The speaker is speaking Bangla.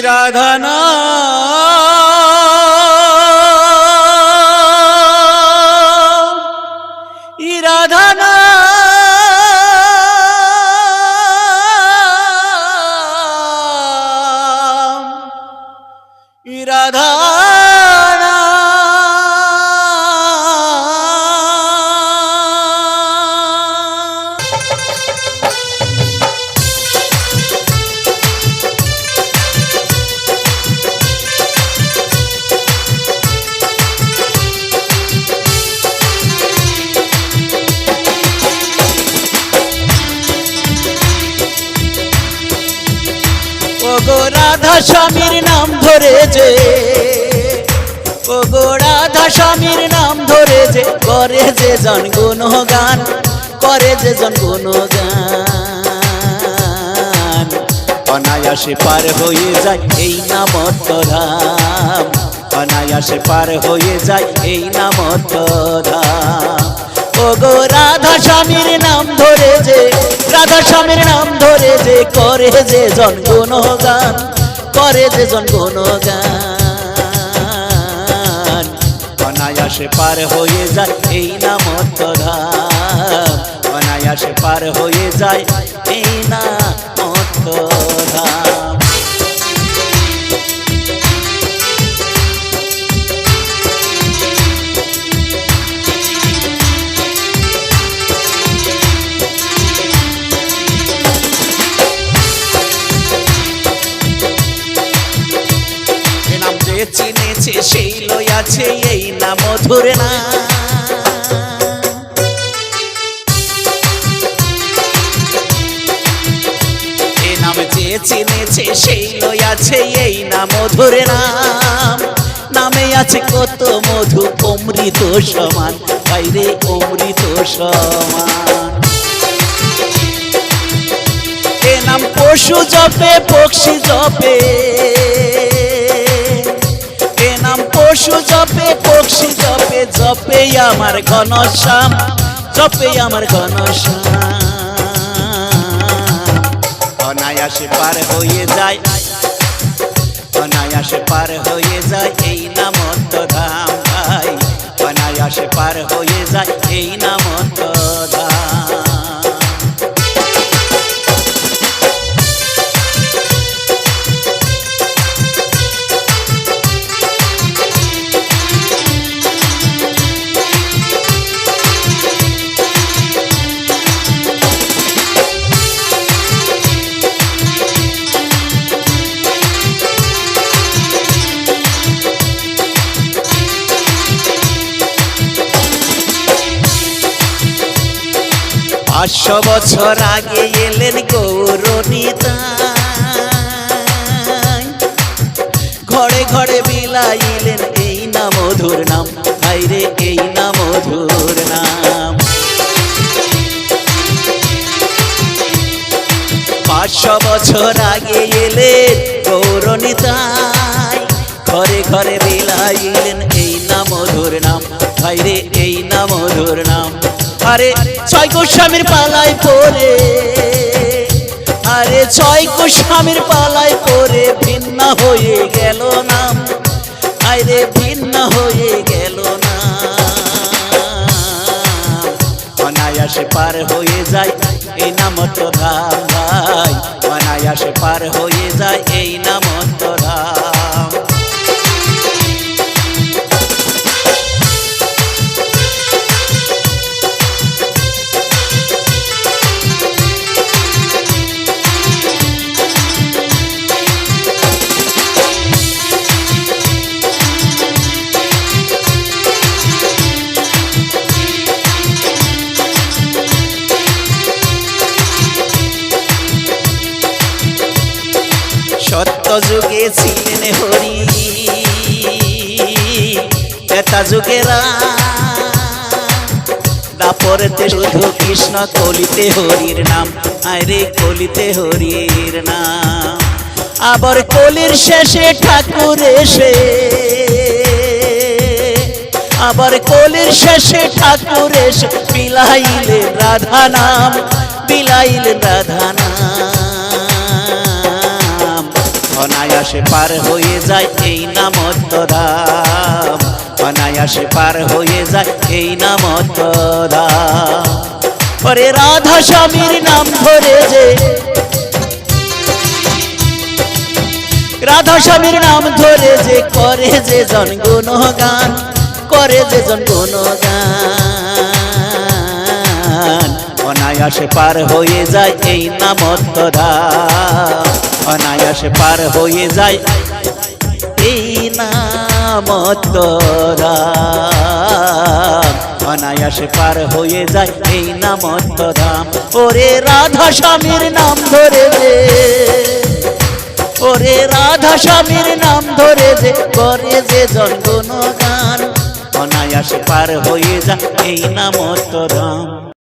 রাধা নাম রাধা নাম রাধা ওগো রাধা স্বামীর নাম ধরে যে ওগো রাধা স্বামীর নাম ধরে যে করে যে জন গুণগান করে যে জন গুণগান অনায়াসে পার হয়ে যায় এই নামত্ব ধাম অনায়াসে পার হয়ে যায় এই নামত্ব ধাম ওগো রাধা স্বামীর নাম ধরে যে রাধা স্বামীর নাম ধরে যে করে যে জন গুণগান করে যে জন গুণগান অনায়াসে পার হয়ে যায় এই নামত্ব ধাম অনায়াসে পার হয়ে যায় এই নামত্ব ধাম চিনেছে সেই লয়াছে এই নাম ধরে না এ নাম যে চিনেছে সেই লয়াছে এই নাম ধরে নাম নামে আছে কত মধু অমৃত সমান বাইরে অমৃত সমান এ নাম পশু জপে পক্ষী জপে পশু জপে পক্ষী জপে জপে আমার ঘনশ্যাম জপে আমার ঘনশ্যাম অনায়াসে পার হয়ে যায় অনায়াসে পার হয়ে যায় এই নামত্ব ধাম ভাই অনায়াসে পার হয়ে যায় এই নামত্ব ধাম পাঁচশো বছর আগে এলেন গৌরনিতাই ঘরে ঘরে বিলাইলেন এই না মধুর নাম হায়রে এই না মধুর নাম 500 বছর আগে এলেন গৌরনিতাই ঘরে ঘরে বিলাইলেন এই না মধুর নাম হায়রে এই না মধুর নাম আরে ছয় গোস্বামীর পালায় পড়ে আরে ছয় গোস্বামীর পালায় পড়ে ভিন্ন হয়ে গেল নাম আরে ভিন্ন হয়ে গেল না অনায়াসে পার হয়ে যায় এই নামত্ব ধাম ভাই অনায়াসে পার হয়ে যায় এই নামত্ব ধাম সত্য যুগে ছিলেন হরি ত্রেতা যুগেরা দাপরতে শুধু কৃষ্ণ কলিতে হরির নাম আরে কলিতে হরির নাম আবার কলির শেষে ঠাকুর এসে আবার কলির শেষে ঠাকুর এসে বিলাইলেন রাধা নাম বিলাইলেন রাধা নাম অনায়াসে পার হয়ে যায় এই নামোত্তরাম, অনায়াসে পার হয়ে যায় এই নামোত্তরাম। ওরে রাধা স্বামীর নাম ধরে যে, রাধা স্বামীর নাম ধরে যে করে যে জন গুণগান, করে যে জন গুণগান, অনায়াসে পার হয়ে যায় এই নামোত্তরাম, অনায়াসে পার হয়ে যায় এই নামোত্তরাম, অনায়াসে পার হয়ে যায় এই নামোত্তরাম। ওরে রাধা স্বামীর নাম ধরে যে, ওরে রাধা স্বামীর নাম ধরে যে করে যে জন গুণগান, অনায়াসে পার হয়ে যায় এই নামোত্তরাম।